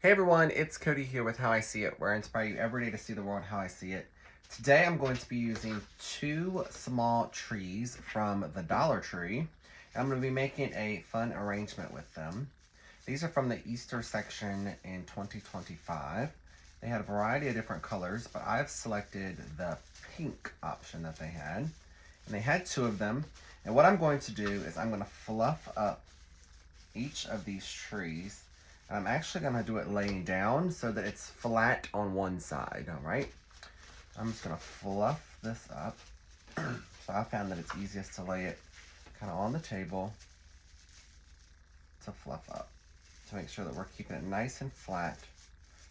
Hey everyone, it's Cody here with How I See It, where I inspire you every day to see the world how I see it. Today I'm going to be using two small trees from the Dollar Tree, and I'm going to be making a fun arrangement with them. These are from the Easter section in 2025. They had a variety of different colors, but I've selected the pink option that they had. And they had two of them. And what I'm going to do is I'm going to fluff up each of these trees. And I'm actually going to do it laying down so that it's flat on one side, all right? I'm just going to fluff this up. So I found that it's easiest to lay it kind of on the table to fluff up, to make sure that we're keeping it nice and flat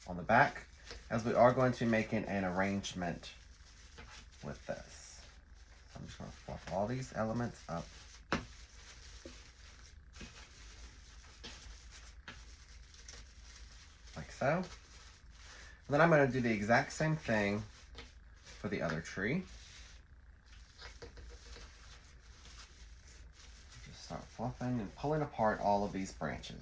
on the back, as we are going to be making an arrangement with this. So I'm just going to fluff all these elements up. Like so. And then I'm going to do the exact same thing for the other tree. Just start fluffing and pulling apart all of these branches.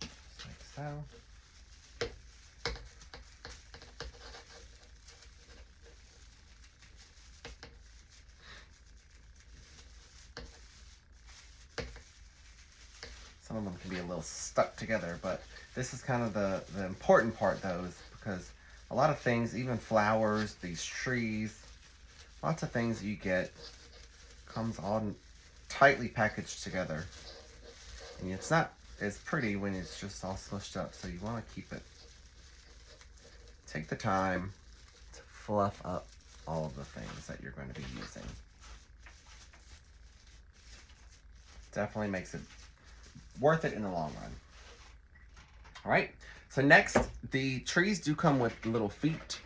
Just like so. Some of them can be a little stuck together, but this is kind of the important part though, is because a lot of things, even flowers, these trees, lots of things that you get comes all tightly packaged together. And it's not as pretty when it's just all smushed up, so you want to keep it. Take the time to fluff up all of the things that you're going to be using. Definitely makes it worth it in the long run. All right, so next, the trees do come with little feet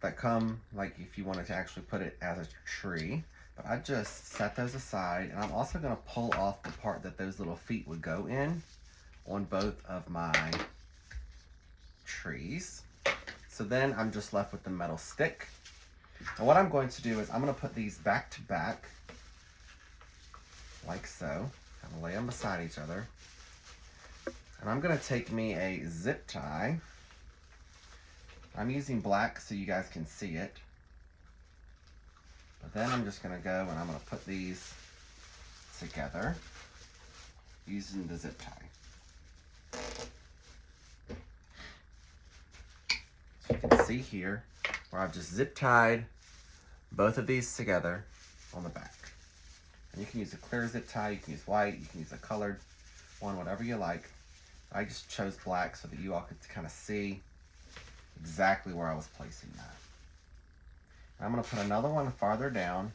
that come, like if you wanted to actually put it as a tree, but I just set those aside, and I'm also going to pull off the part that those little feet would go in on both of my trees. So then I'm just left with the metal stick. And what I'm going to do is I'm going to put these back to back, like so. I'm going to lay them beside each other. And I'm going to take me a zip tie. I'm using black so you guys can see it. But then I'm just going to go and I'm going to put these together using the zip tie. So you can see here where I've just zip tied both of these together on the back. And you can use a clear zip tie, you can use white, you can use a colored one, whatever you like. I just chose black so that you all could kind of see exactly where I was placing that. And I'm going to put another one farther down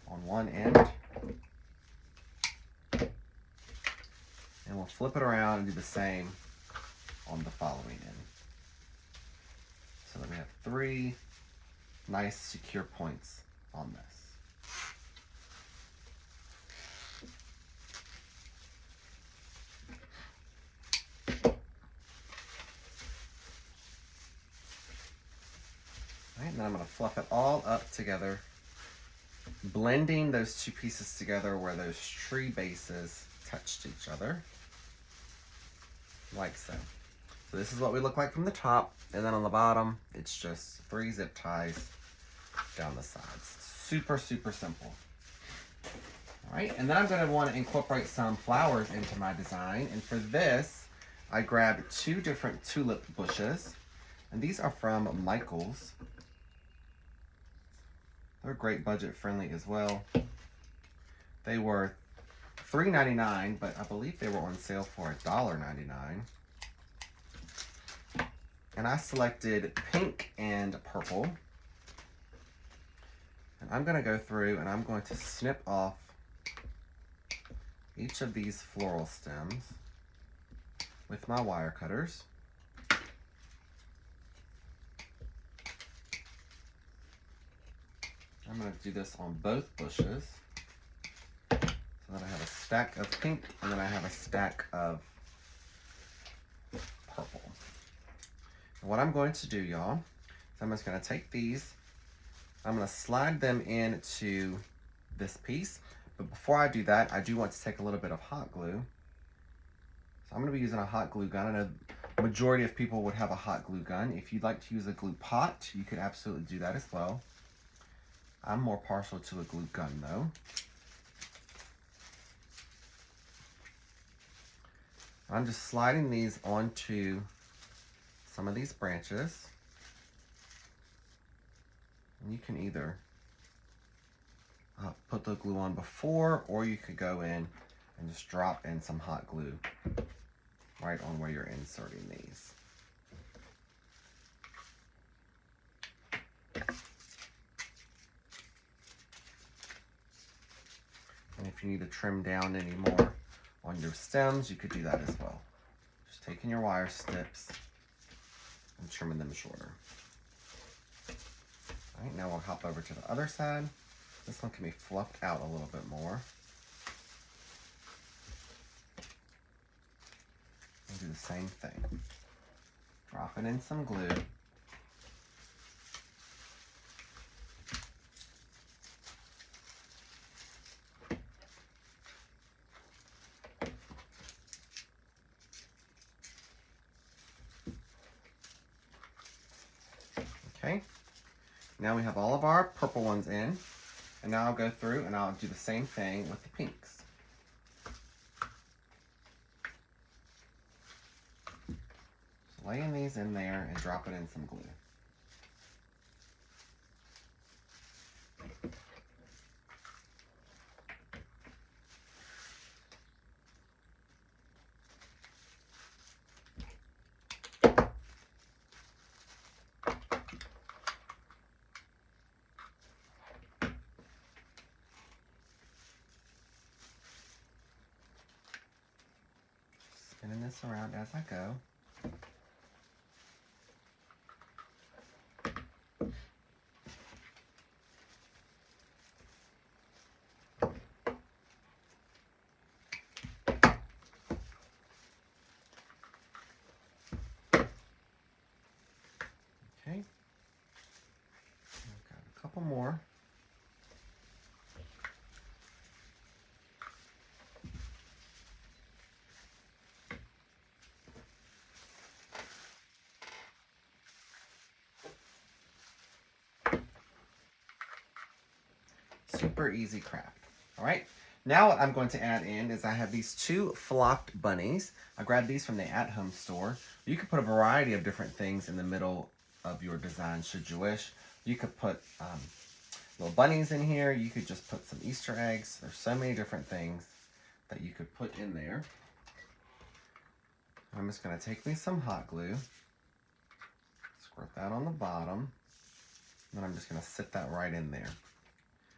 on one end. And we'll flip it around and do the same on the following end. So that we have three nice secure points on this. And then I'm going to fluff it all up together, blending those two pieces together where those tree bases touched each other, like so. So this is what we look like from the top, and then on the bottom, it's just 3 zip ties down the sides. Super, super simple. All right, and then I'm going to want to incorporate some flowers into my design, and for this, I grabbed 2 different tulip bushes, and these are from Michael's. They're great budget friendly as well. They were $3.99, but I believe they were on sale for $1.99. And I selected pink and purple. And I'm going to go through and I'm going to snip off each of these floral stems with my wire cutters. I'm going to do this on both bushes so that I have a stack of pink and then I have a stack of purple. And what I'm going to do, y'all, is I'm just going to take these I'm going to slide them into this piece. But before I do that, I do want to take a little bit of hot glue. So I'm going to be using a hot glue gun. I know the majority of people would have a hot glue gun. If you'd like to use a glue pot, you could absolutely do that as well. I'm more partial to a glue gun though. I'm just sliding these onto some of these branches. And you can either put the glue on before, or you could go in and just drop in some hot glue right on where you're inserting these. And if you need to trim down any more on your stems, you could do that as well. Just taking your wire snips and trimming them shorter. All right, now we'll hop over to the other side. This one can be fluffed out a little bit more. And do the same thing. Dropping in some glue. Okay, now we have all of our purple ones in, and now I'll go through and I'll do the same thing with the pinks. Just laying these in there and dropping in some glue. Spinning this around as I go. Okay, I've got a couple more. Super easy craft. All right, now what I'm going to add in is I have these two flocked bunnies. I grabbed these from the at-home store. You could put a variety of different things in the middle of your design should you wish. You could put little bunnies in here. You could just put some Easter eggs. There's so many different things that you could put in there. I'm just going to take me some hot glue, squirt that on the bottom, and then I'm just going to sit that right in there.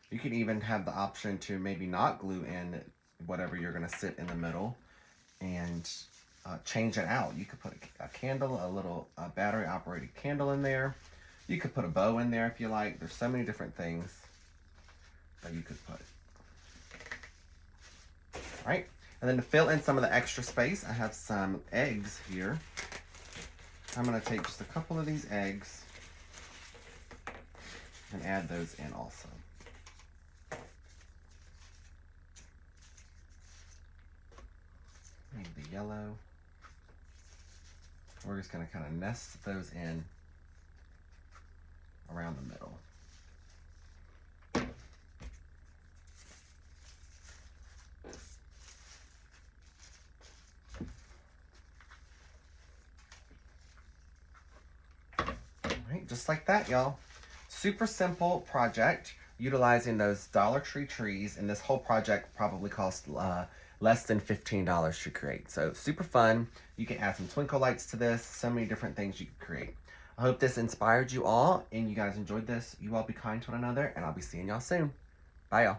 You could even have the option to maybe not glue in whatever you're going to sit in the middle and change it out. You could put a candle, a little battery operated candle in there. You could put a bow in there if you like. There's so many different things that you could put. All right, and then to fill in some of the extra space, I have some eggs here. I'm going to take just a couple of these eggs and add those in also. Maybe the yellow. We're just going to kind of nest those in around the middle. All right, just like that, y'all. Super simple project utilizing those Dollar Tree trees, and this whole project probably cost less than $15 to create. So super fun. You can add some twinkle lights to this. So many different things you can create. I hope this inspired you all and you guys enjoyed this. You all be kind to one another, and I'll be seeing y'all soon. Bye, y'all.